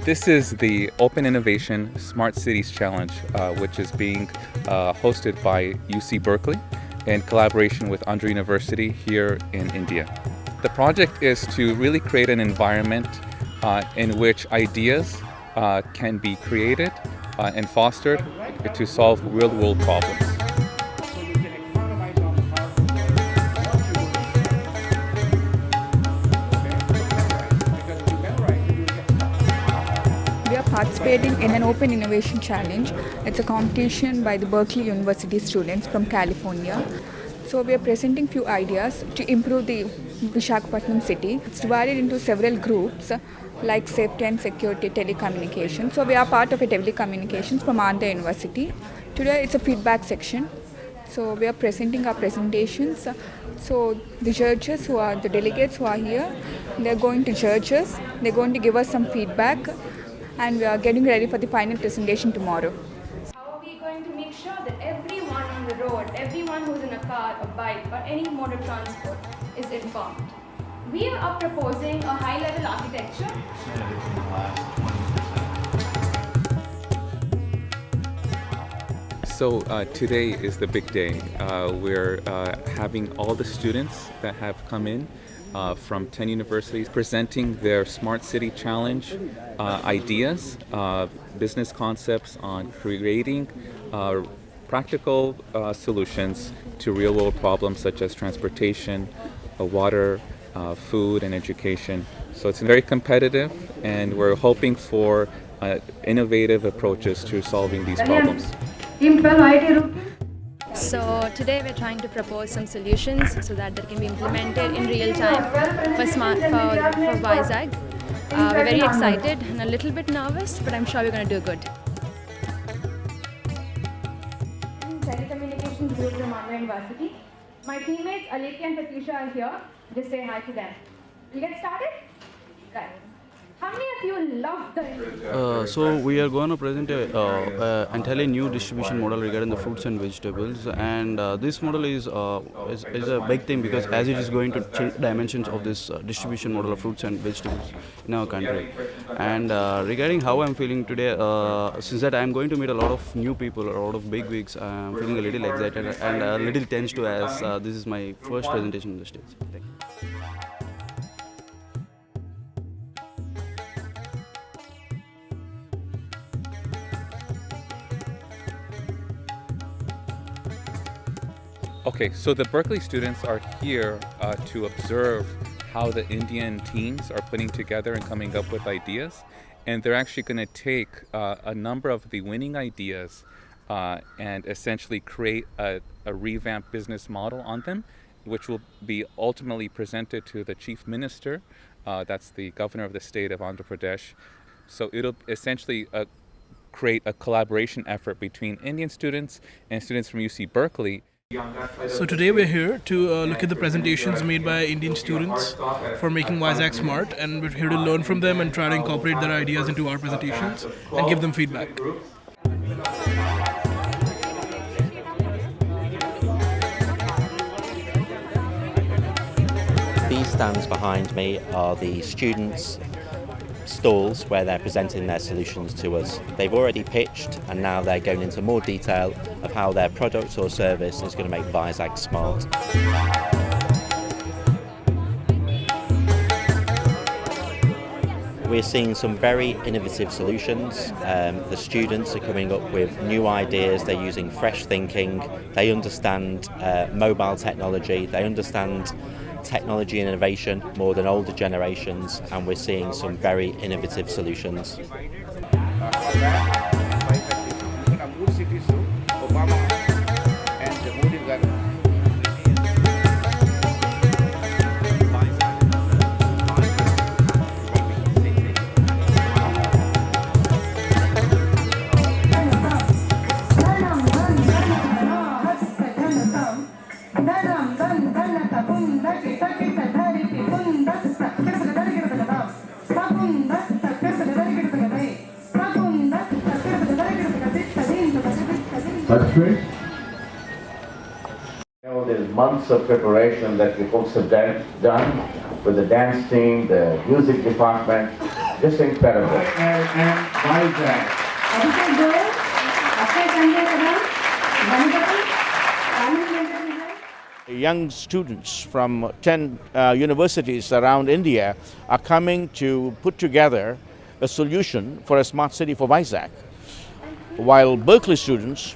This is the Open Innovation Smart Cities Challenge, which is being hosted by UC Berkeley in collaboration with Andhra University here in India. The project is to really create an environment in which ideas can be created and fostered to solve real-world problems. We are participating in an Open Innovation Challenge. It's a competition by the Berkeley University students from California. So we are presenting few ideas to improve the Visakhapatnam city. It's divided into several groups like safety and security, telecommunications. So we are part of a telecommunications from Andhra University. Today it's a feedback section. So we are presenting our presentations. So the judges the delegates who are here, they're going to judge us. They're going to give us some feedback, and we are getting ready for the final presentation tomorrow. How are we going to make sure that everyone on the road, everyone who's in a car, a bike, or any mode of transport is informed? We are proposing a high-level architecture. So today is the big day. We're having all the students that have come in from 10 universities presenting their Smart City Challenge ideas, business concepts on creating practical solutions to real-world problems such as transportation, water, food, and education. So it's very competitive, and we're hoping for innovative approaches to solving these problems. So today we're trying to propose some solutions so that they can be implemented in real time for Vizag. We're very excited and a little bit nervous, but I'm sure we're going to do good. Telecommunications group from Andhra University. My teammates Alekya and Pratyusha are here. Just say hi to them. We'll get started? Right. How many of you love the So we are going to present a entirely new distribution model regarding the fruits and vegetables, and this model is a big thing because as it is going to change dimensions of this distribution model of fruits and vegetables in our country. And regarding how I'm feeling today, since that I'm going to meet a lot of new people, a lot of big wigs, I'm feeling a little excited and a little tense too, as this is my first presentation on the stage. Thank you. Okay, so the Berkeley students are here to observe how the Indian teams are putting together and coming up with ideas. And they're actually going to take a number of the winning ideas and essentially create a revamped business model on them, which will be ultimately presented to the Chief Minister. That's the governor of the state of Andhra Pradesh. So it'll essentially create a collaboration effort between Indian students and students from UC Berkeley. So today we're here to look at the presentations made by Indian students for making Vizag smart, and we're here to learn from them and try to incorporate their ideas into our presentations and give them feedback. These stands behind me are the students' stalls where they're presenting their solutions to us. They've already pitched, and now they're going into more detail of how their product or service is going to make Vizag smart. We're seeing some very innovative solutions. The students are coming up with new ideas, they're using fresh thinking, they understand mobile technology, they understand technology and innovation more than older generations, and we're seeing some very innovative solutions. That's great. There's months of preparation that the folks have done with the dance team, the music department, Just incredible. And Vizag. Young students from 10 universities around India are coming to put together a solution for a smart city for Vizag. While Berkeley students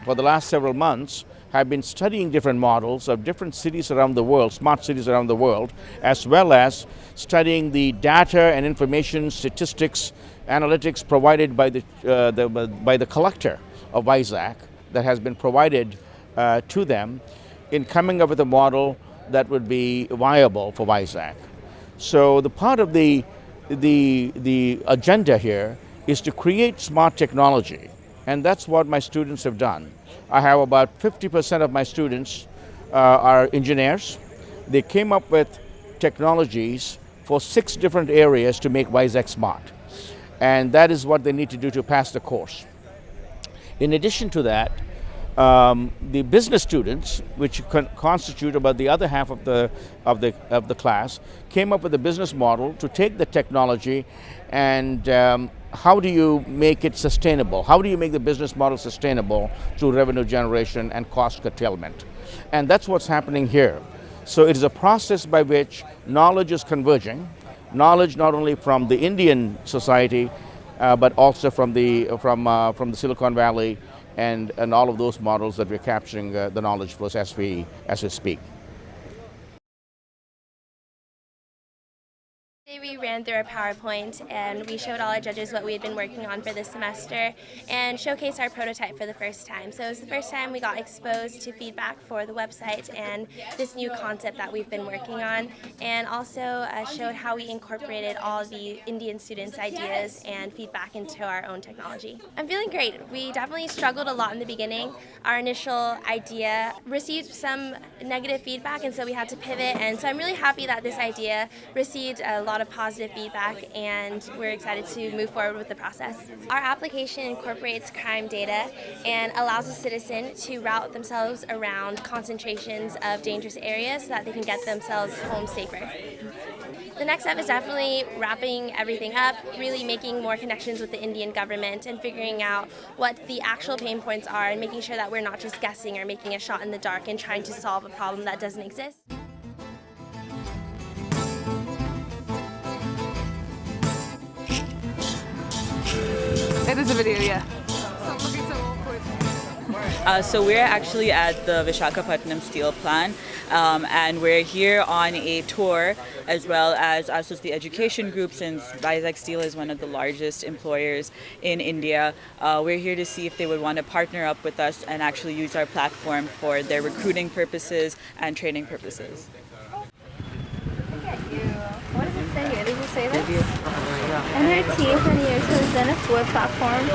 for the last several months have been studying different models of different cities around the world, smart cities around the world, as well as studying the data and information, statistics, analytics provided by the collector of Vizag that has been provided to them in coming up with a model that would be viable for Vizag. So the part of the agenda here is to create smart technology, and that's what my students have done. I have about 50% of my students are engineers. They came up with technologies for 6 different areas to make Vizag smart, and that is what they need to do to pass the course. In addition to that, the business students, which constitute about the other half of the class, came up with a business model to take the technology and how do you make it sustainable? How do you make the business model sustainable through revenue generation and cost curtailment? And that's what's happening here. So it is a process by which knowledge is converging, knowledge not only from the Indian society, but also from the Silicon Valley and all of those models that we're capturing the knowledge flows as we speak. Today we ran through a PowerPoint and we showed all our judges what we had been working on for this semester and showcased our prototype for the first time. So it was the first time we got exposed to feedback for the website and this new concept that we've been working on, and also showed how we incorporated all the Indian students' ideas and feedback into our own technology. I'm feeling great. We definitely struggled a lot in the beginning. Our initial idea received some negative feedback, and so we had to pivot, and so I'm really happy that this idea received a lot of positive feedback, and we're excited to move forward with the process. Our application incorporates crime data and allows a citizen to route themselves around concentrations of dangerous areas so that they can get themselves home safer. The next step is definitely wrapping everything up, really making more connections with the Indian government and figuring out what the actual pain points are and making sure that we're not just guessing or making a shot in the dark and trying to solve a problem that doesn't exist. It is a video, yeah. So we're actually at the Visakhapatnam steel plant, and we're here on a tour, as well as us as the education group, since Vizag Steel is one of the largest employers in India. We're here to see if they would want to partner up with us and actually use our platform for their recruiting purposes and training purposes. What does it say here? Does it say this? NIT for years has done a web platform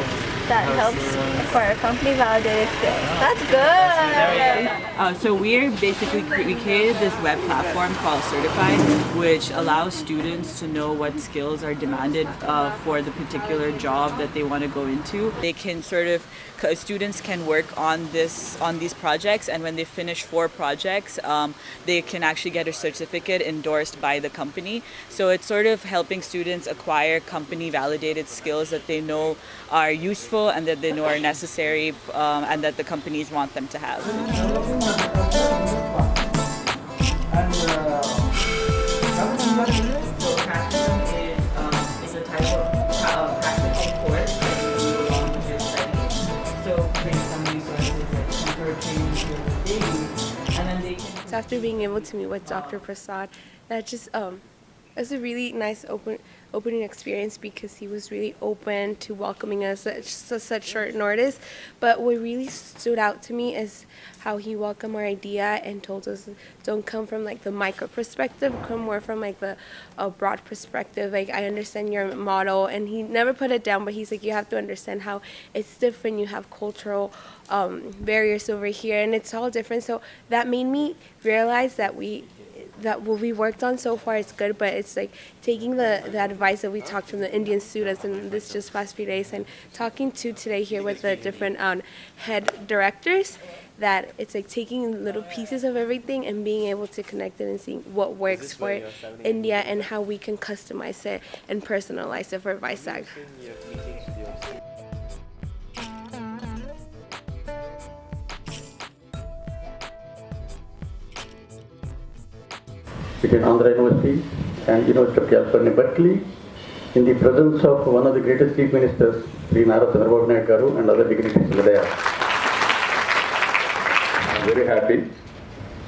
that helps for company validated skills. That's good! So we created this web platform called Certified, which allows students to know what skills are demanded for the particular job that they want to go into. They can students can work on these projects, and when they finish 4 projects, they can actually get a certificate endorsed by the company. So it's sort of helping students acquire company validated skills that they know are useful and that they know are necessary and that the companies want them to have. Is a type of practical course that you do along with your studies. So create some resources like temporary training for daily, and then they can. So after being able to meet with Dr. Prasad, that just was a really nice opening experience, because he was really open to welcoming us at such short notice. But what really stood out to me is how he welcomed our idea and told us don't come from like the micro perspective, come more from like the broad perspective. Like, I understand your model, and he never put it down, but he's like, you have to understand how it's different. You have cultural barriers over here, and it's all different. So that made me realize that that what we worked on so far is good, but it's like taking the advice that we talked from the Indian students in this just past few days and talking to today here with the different head directors, that it's like taking little pieces of everything and being able to connect it and seeing what works for India and how we can customize it and personalize it for Vizag. Between Andhra University and University of California, Berkeley, in the presence of one of the greatest Chief Ministers, Sri Chandrababu Naidu, and other dignitaries were there. I am very happy.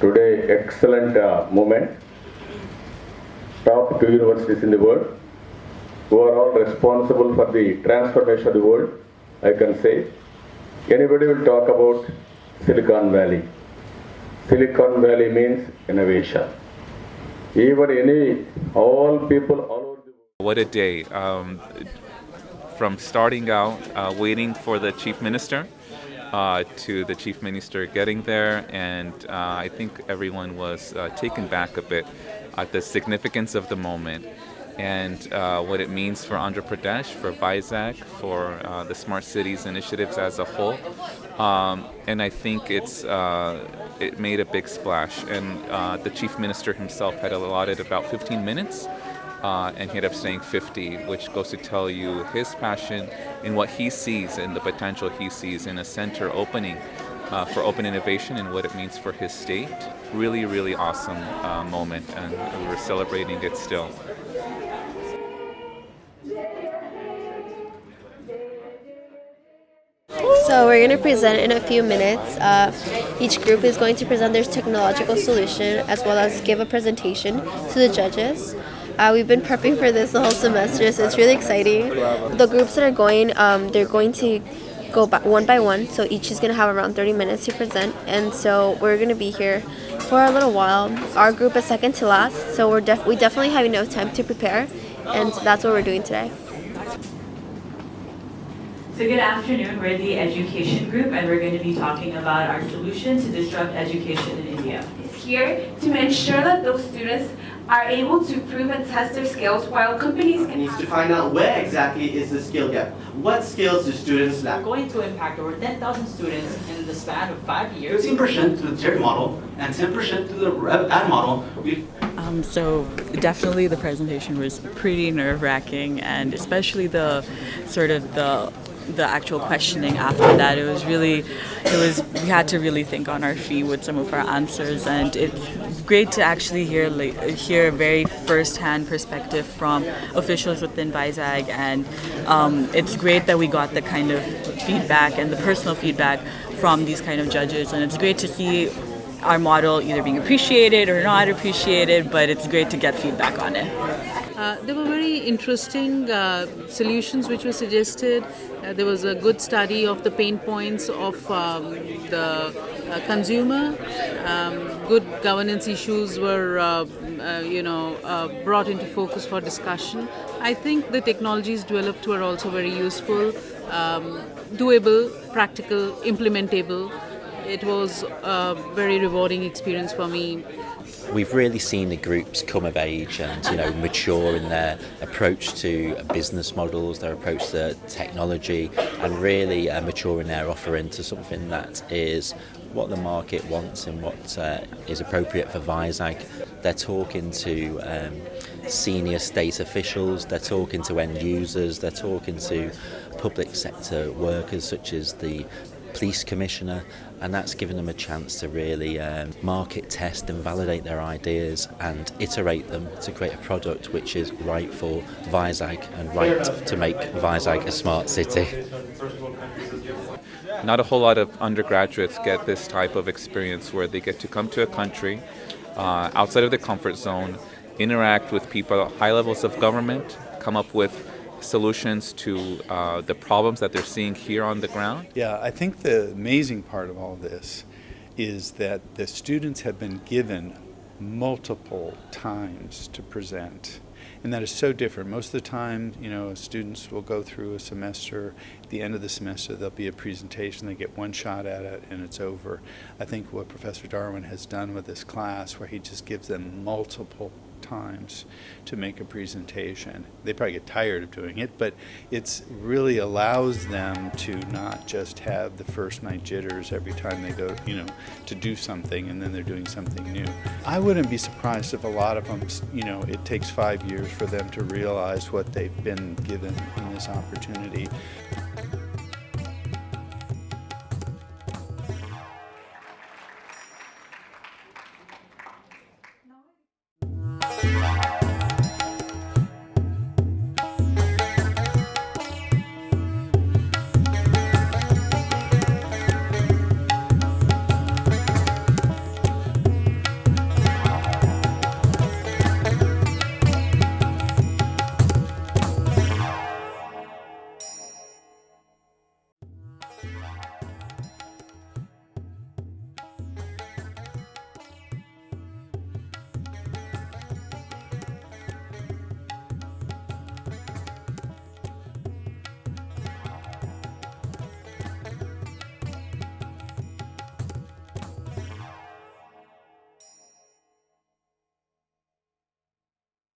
Today, excellent moment. Top 2 universities in the world, who are all responsible for the transformation of the world, I can say. Anybody will talk about Silicon Valley. Silicon Valley means innovation. All people all over the world. What a day. From starting out, waiting for the Chief Minister, to the Chief Minister getting there, and I think everyone was taken back a bit at the significance of the moment and what it means for Andhra Pradesh, for Vizag, for the Smart Cities initiatives as a whole. And I think it made a big splash. And the Chief Minister himself had allotted about 15 minutes, and he ended up saying 50, which goes to tell you his passion in what he sees and the potential he sees in a center opening for open innovation and what it means for his state. Really, really awesome moment, and we were celebrating it still. So we're going to present in a few minutes. Each group is going to present their technological solution as well as give a presentation to the judges. We've been prepping for this the whole semester, so it's really exciting. The groups that are going, they're going to go one by one, so each is going to have around 30 minutes to present, and so we're going to be here for a little while. Our group is second to last, so we definitely have enough time to prepare, and that's what we're doing today. So good afternoon, we're the education group and we're going to be talking about our solution to disrupt education in India. Is here to ensure that those students are able to prove and test their skills while companies can needs to find out where exactly is the skill gap. What skills do students lack? We're going to impact over 10,000 students in the span of 5 years. 15% to the JET model and 10% to the ad model. So definitely the presentation was pretty nerve-wracking, and especially the actual questioning after that. We had to really think on our feet with some of our answers, and it's great to actually hear a very first-hand perspective from officials within Vizag, and it's great that we got the kind of feedback and the personal feedback from these kind of judges, and it's great to see our model either being appreciated or not appreciated, but it's great to get feedback on it. There were very interesting solutions which were suggested. There was a good study of the pain points of the consumer. Good governance issues were, brought into focus for discussion. I think the technologies developed were also very useful, doable, practical, implementable. It was a very rewarding experience for me. We've really seen the groups come of age and mature in their approach to business models, their approach to technology, and really mature in their offering to something that is what the market wants and what is appropriate for Vizag. They're talking to senior state officials, they're talking to end users, they're talking to public sector workers such as the police commissioner, and that's given them a chance to really market test and validate their ideas and iterate them to create a product which is right for Vizag and right to make Vizag a smart city. Not a whole lot of undergraduates get this type of experience where they get to come to a country outside of their comfort zone, interact with people at high levels of government, come up with solutions to the problems that they're seeing here on the ground. Yeah, I think the amazing part of all this is that the students have been given multiple times to present, And that is so different. Most of the time, students will go through a semester. At the end of the semester, there'll be a presentation. They get one shot at it, and it's over. I think what Professor Darwin has done with this class, where he just gives them multiple times to make a presentation. They probably get tired of doing it, but it really allows them to not just have the first night jitters every time they go, to do something, and then they're doing something new. I wouldn't be surprised if a lot of them, it takes 5 years for them to realize what they've been given in this opportunity.